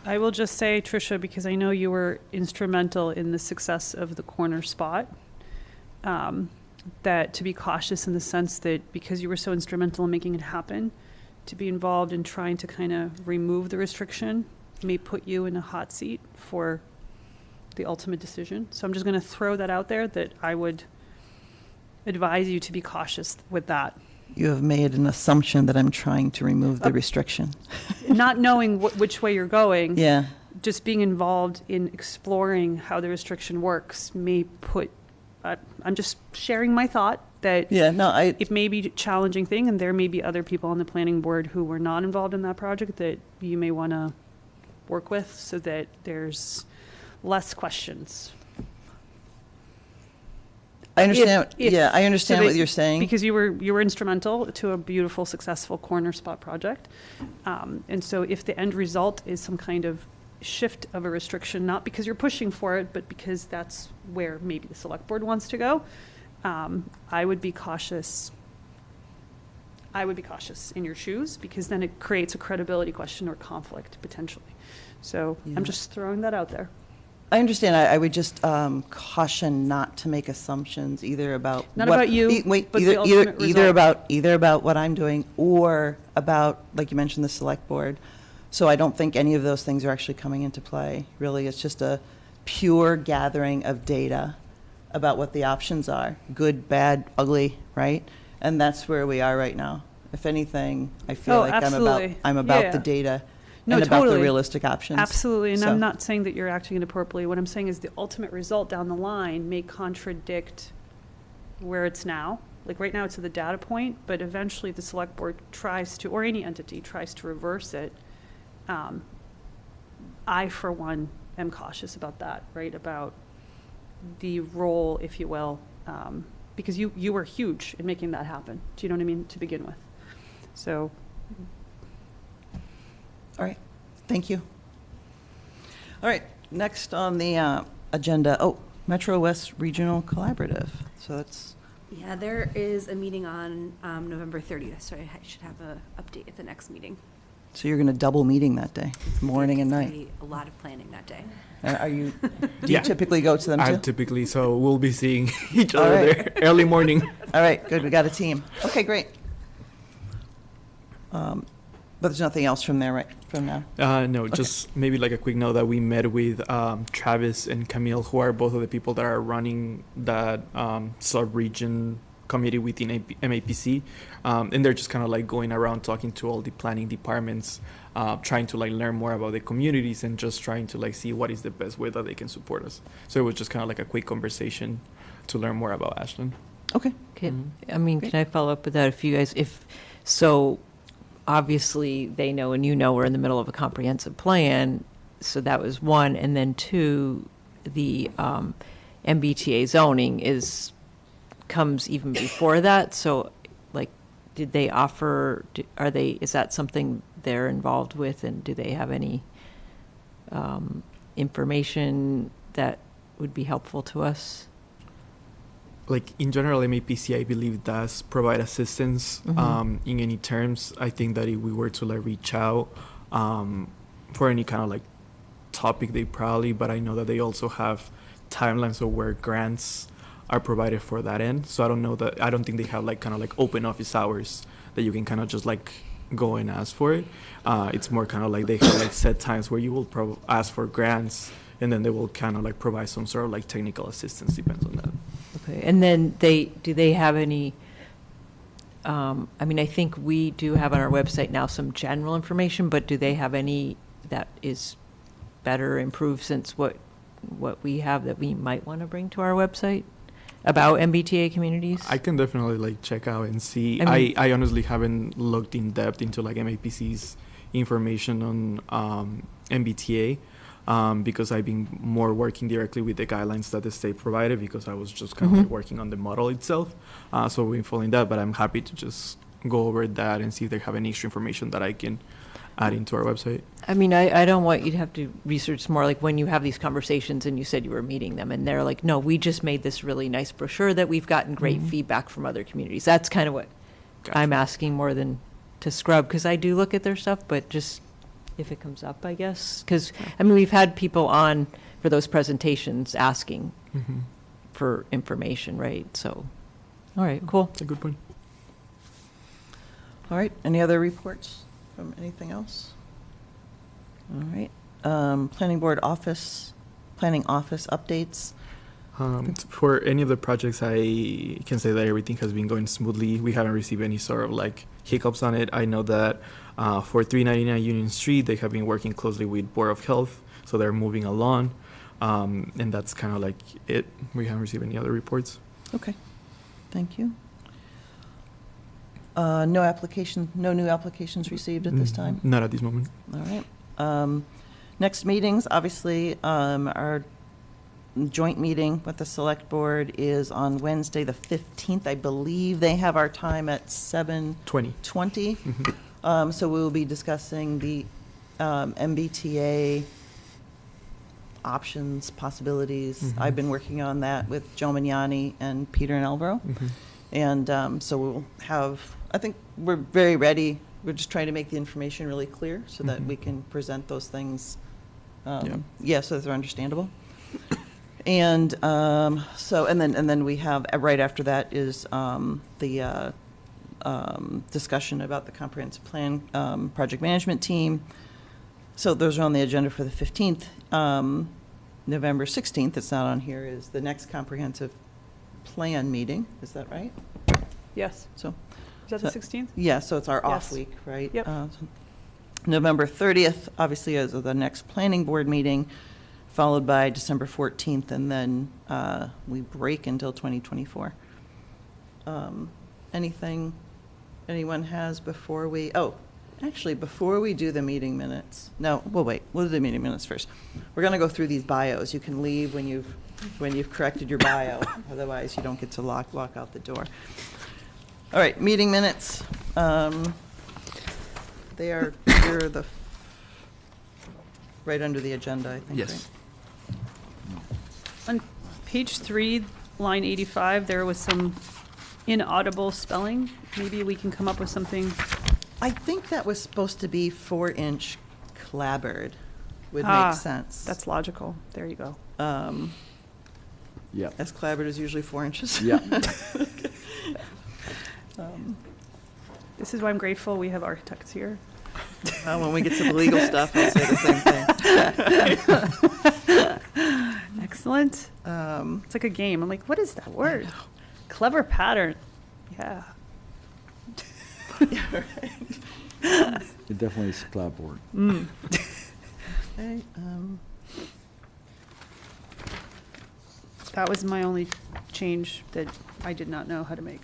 I will just say, Tricia, because I know you were instrumental in the success of the Corner Spot, that to be cautious in the sense that because you were so instrumental in making it happen, to be involved in trying to kind of remove the restriction may put you in a hot seat for the ultimate decision. So I'm just going to throw that out there, that I would advise you to be cautious with that. You have made an assumption that I'm trying to remove the restriction. Not knowing which way you're going, Yeah. just being involved in exploring how the restriction works may put, I'm just sharing my thought that it may be a challenging thing, and there may be other people on the planning board who were not involved in that project that you may want to work with so that there's less questions. I understand. I understand what you're saying. Because you were instrumental to a beautiful, successful Corner Spot project. And so if the end result is some kind of shift of a restriction, not because you're pushing for it, but because that's where maybe the select board wants to go, I would be cautious. I would be cautious in your shoes, because then it creates a credibility question or conflict potentially. So I'm just throwing that out there. I understand. I would just caution not to make assumptions either about about you, but the ultimate either about what I'm doing or about, like you mentioned, the select board. So I don't think any of those things are actually coming into play. Really, it's just a pure gathering of data about what the options are: good, bad, ugly, right? And that's where we are right now. If anything, I feel like absolutely. I'm about the data. No, and totally. about the realistic options. Absolutely, and So- I'm not saying that you're acting inappropriately. What I'm saying is the ultimate result down the line may contradict where it's now. Like right now it's at the data point, but eventually the select board tries to, or any entity tries to reverse it. I, for one, am cautious about that, right? About the role, if you will, because you were huge in making that happen. Do you know what I mean? To begin with. So. All right, thank you. All right, next on the agenda, oh, Metro West Regional Collaborative. So that's, Yeah, there is a meeting on November 30th, so I should have an update at the next meeting. so you're going to double meeting that day, morning and It's gonna night. be a lot of planning that day. Are you, do you Yeah. typically go to them I too? typically, so we'll be seeing each All other right. there early morning. All right, good, we got a team. Okay, great. But there's nothing else from there, right, from now? No, just maybe like a quick note that we met with Travis and Camille, who are both of the people that are running that sub-region committee within MAPC. And they're just kind of like going around talking to all the planning departments, trying to like learn more about the communities and just trying to like see what is the best way that they can support us. So it was just kind of like a quick conversation to learn more about Ashland. Okay. Can I follow up with that? If you guys, so obviously they know and you know we're in the middle of a comprehensive plan, so that was one. And then two, the MBTA zoning comes even before that. So like, did they offer, is that something they're involved with, and do they have any information that would be helpful to us? Like in general, MAPC, I believe, does provide assistance in any terms. I think that if we were to like reach out for any kind of like topic, they probably, but I know that they also have timelines of where grants are provided for that end. So I don't think they have like kind of like open office hours that you can kind of just like go and ask for it. It's more kind of like they have like set times where you will ask for grants, and then they will kind of like provide some sort of like technical assistance, depends on that. Okay, and then do they have any, I mean, I think we do have on our website now some general information, but do they have any that is better, improved since what we have that we might want to bring to our website about MBTA communities? I can definitely like check out and see. I I honestly haven't looked in depth into like MAPC's information on MBTA. Because I've been more working directly with the guidelines that the state provided, because I was just kind of like working on the model itself. So we've been following that, but I'm happy to just go over that and see if they have any extra information that I can add into our website. I mean, I don't want you to have to research more, like when you have these conversations and you said you were meeting them and they're like, no, we just made this really nice brochure that we've gotten great feedback from other communities. That's kind of what Gotcha. I'm asking more than to scrub, because I do look at their stuff, but just if it comes up, I guess. Because, I mean, we've had people on for those presentations asking for information, right? So, all right, cool. That's a good point. All right, any other reports from anything else? All right, planning office updates. For any of the projects, I can say that everything has been going smoothly. We haven't received any sort of like hiccups on it. I know that for 399 Union Street, they have been working closely with Board of Health, so they're moving along. And that's kind of like it. We haven't received any other reports. Okay, thank you. No new applications received at this time? Not at this moment. All right. Next meetings, obviously, our joint meeting with the Select Board is on Wednesday, the 15th. I believe they have our time at 7:20. So we will be discussing the MBTA options, possibilities. I've been working on that with Joe Mignani and Peter and Elbro. And so we'll have, I think we're very ready. We're just trying to make the information really clear so that we can present those things, so that they're understandable. And and then we have, right after that is the discussion about the comprehensive plan project management team. So those are on the agenda for the 15th. November 16th, it's not on here, is the next comprehensive plan meeting. Is that right? Yes. So, Is that the 16th? yeah, so it's our off Yes. week, right? Yep. November 30th, obviously, is the next planning board meeting, followed by December 14th, and then we break until 2024. Anything anyone has before we, before we do the meeting minutes, no, we'll wait, we'll do the meeting minutes first. We're gonna go through these bios. You can leave when you've corrected your bio, otherwise you don't get to walk out the door. All right, meeting minutes. They're right under the agenda, I think, Yes. right? On page 3, line 85, there was some inaudible spelling. Maybe we can come up with something. I think that was supposed to be 4-inch clabbered, would Ah, make sense. That's logical. There you go. Yeah. As clabbered is usually 4 inches. Yeah. This is why I'm grateful we have architects here. Well, when we get to the legal stuff, I'll say the same thing. Excellent. It's like a game. I'm like, what is that word? Clever pattern. Yeah. It definitely is clapboard. Okay, That was my only change that I did not know how to make.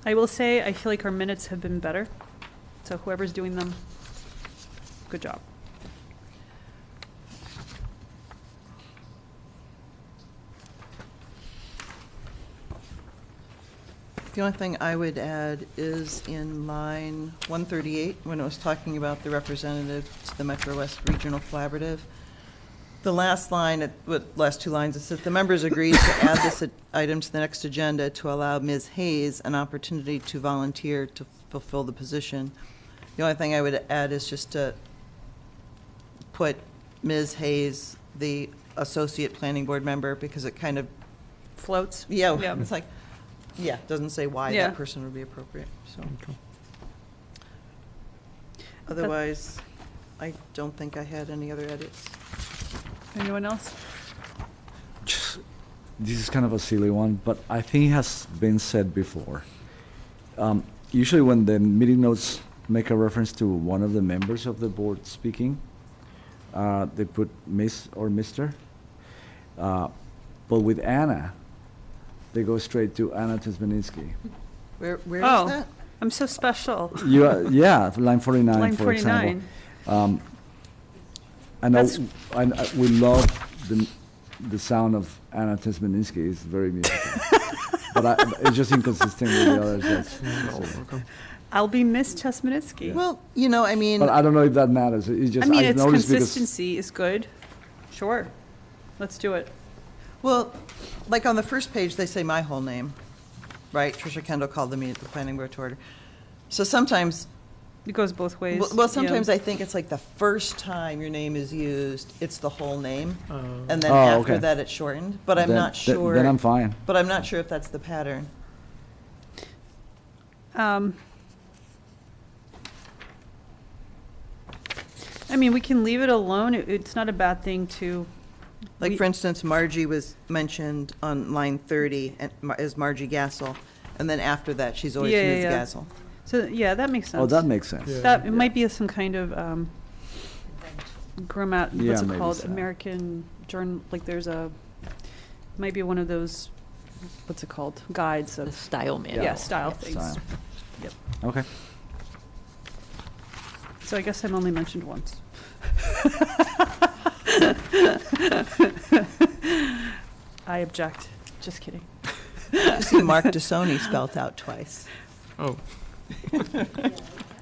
I will say, I feel like our minutes have been better. So whoever's doing them, good job. The only thing I would add is in line 138, when it was talking about the representative to the Metro West Regional Collaborative. The last line, last two lines, it says, "The members agreed to add this item to the next agenda to allow Ms. Hayes an opportunity to volunteer to fulfill the position." The only thing I would add is just to put Ms. Hayes, the Associate Planning Board member, because it kind of, Floats. yeah, Yeah. it's like, yeah, doesn't say why Yeah. that person would be appropriate, so. Otherwise, I don't think I had any other edits. Anyone else? Just, this is kind of a silly one, but I think it has been said before. Usually when the meeting notes make a reference to one of the members of the board speaking, they put Miss or Mr. But with Anna, they go straight to Anna Tesmeninsky. Where is Oh. that? I'm so special. You, yeah, line 49, Line for example. 49. I know, That's- we love the sound of Anna Tesmeninsky. It's very musical. But it's just inconsistent with the others. I'll be Miss Chesminitsky. Well, I mean, But I don't know if that matters. It's just, I mean, I its noticed because consistency is good. Sure. Let's do it. well, like on the first page, they say my whole name, right? Tricia Kendall called the meeting at the planning board to order. So sometimes, It goes both ways. well, sometimes I think it's like the first time your name is used, it's the whole name. And then Oh, after okay. that, it's shortened, but I'm then- not sure. Then I'm fine. But I'm not sure if that's the pattern. I mean, we can leave it alone. It's not a bad thing to. Like, we- for instance, Margie was mentioned on line 30 as Margie Gassel, and then after that, she's always Yeah, yeah, Ms. yeah. Gassel. So, yeah, that makes sense. Oh, that makes sense. Yeah. That, it might be some kind of, Yeah, what's it maybe called? so. American journal, like there's might be one of those, what's it called? Guides The of, style manual. yeah, style things. Style. Yep. Okay. So I guess I'm only mentioned once. I object. Just kidding. You see Mark Dissoni spelt out twice. Oh,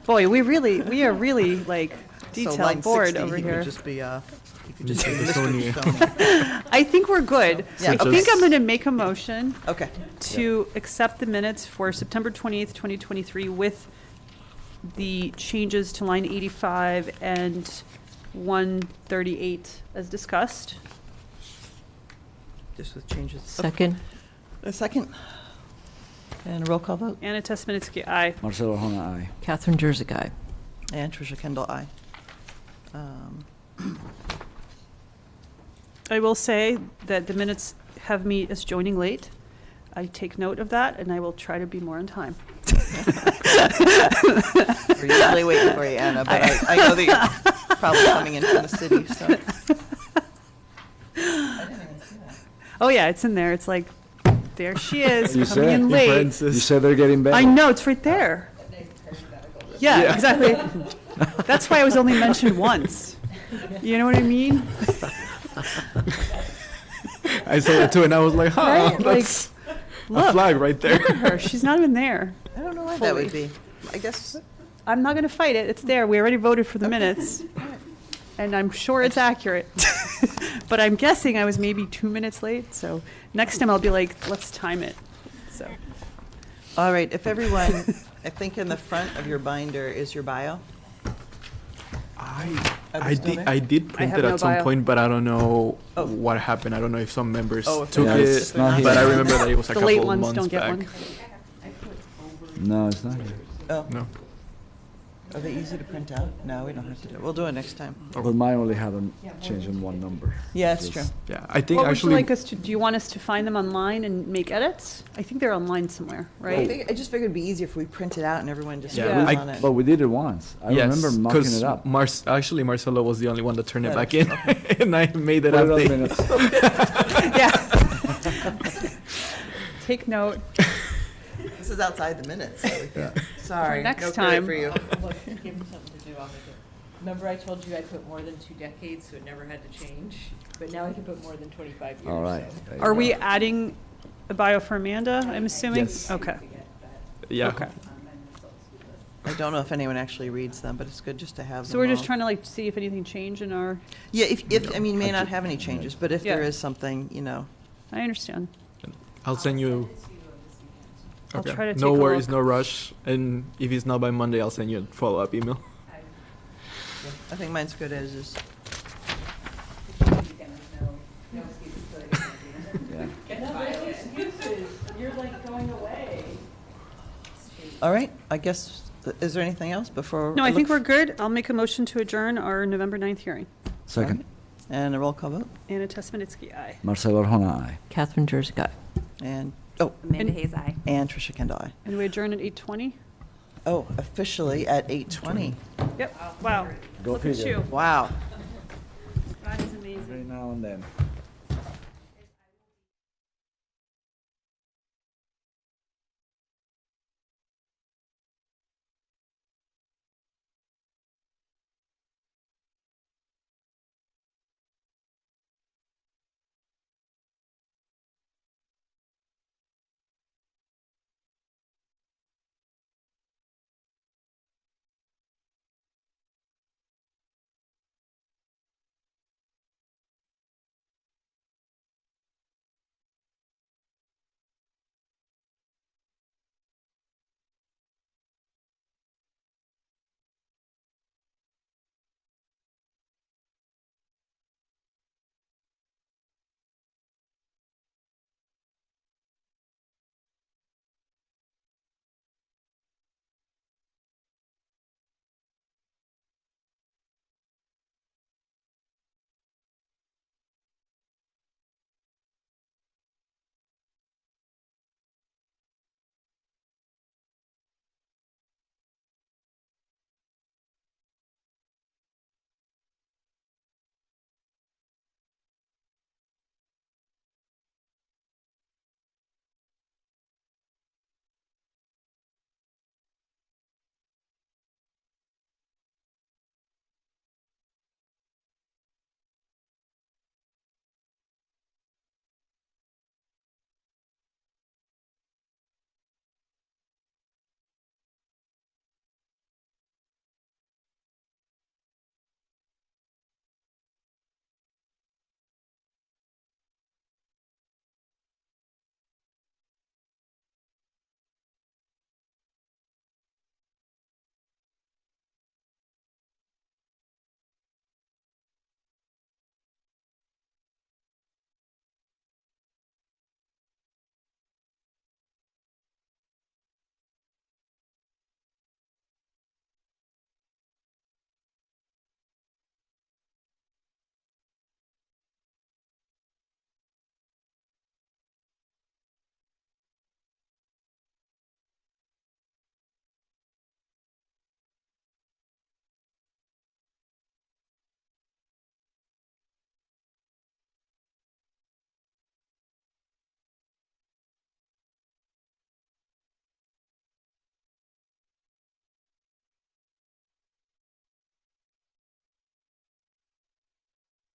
Boy, we are really like So line detailed board 60, over he here. could just be, he could just be Mr. Mr. Dissoni. Dissoni. I think we're good. Yeah. I think I'm going to make a motion Okay. to accept the minutes for September 28th, 2023 with the changes to line 85 and 138 as discussed. Just with changes. Second, A second. And a roll call vote. Anna Tesmanitsky, aye. Marcelo Hona, aye. Catherine Jersey. And Tricia Kendall, aye. I will say that the minutes have me as joining late. I take note of that, and I will try to be more on time. We're usually waiting for you, Anna, but I know that you're probably coming in from the city, so. Oh, yeah, it's in there. It's like, there she is, You coming said- in You late. Francis. You said they're getting better. I know, it's right there. Yeah, exactly. That's why I was only mentioned once. You know what I mean? I saw it too, and I was like, huh, Right? Like, that's A Look, flag right there. look at her. She's not even there. I don't know why that would be. I guess, I'm not going to fight it. It's there. We already voted for the minutes. And I'm sure it's accurate. But I'm guessing I was maybe 2 minutes late. So next time I'll be like, let's time it. So all right, if everyone, I think in the front of your binder is your bio. I did print have it no at some bio. point, but I don't know Oh. what happened. I don't know if some members Oh, if took they're not- it, if they're not but I here. remember that it was a the couple late of ones months don't get back. one. No, it's not here. Oh, No. are they easy to print out? No, we don't have to do it. We'll do it next time. But mine only had a change in one number. Yeah, it's true. Just- Yeah, I think What would you actually like us to, do you want us to find them online and make edits? I think they're online somewhere, right? I just figured it'd be easier if we print it out and everyone just Yeah, goes I- on it. But we did it once. I yes, remember marking because it up. actually Marcelo was the only one that turned it Right, back in, and I made it Put it on update. minutes. Yeah. Take note. This is outside the minutes. So we can't- Sorry, Next no credit time. for you. Look, give me something to do, I'll make it. Remember I told you I put more than 2 decades, so it never had to change? But now I can put more than 25 years. All right. so- There you Are go. we adding a bio for Amanda, I'm assuming? Yes. Okay. Yeah. Okay. I don't know if anyone actually reads them, but it's good just to have them So we're just all. trying to like see if anything changed in our, Yeah, if, I mean, may not have any changes, but if there Yeah. is something, you know. I understand. I'll send you. I'll Okay. try to No take a worries, look. no rush. And if it's not by Monday, I'll send you a follow-up email. I think mine's good as is. You're like going away. All right, I guess, is there anything else before? No, I think look we're good. I'll make a motion to adjourn our November 9th hearing. Second. And a roll call vote, Anna Tesmanitsky, aye. Marcelo Arjona, aye. Catherine Jersey guy. and, oh, Amanda Hayes, aye. and Tricia Kendall, aye. And we adjourn at 8:20? Oh, officially at 8:20. Yep. Wow. Go Look at figure. you. Wow. That is amazing. Every now and then.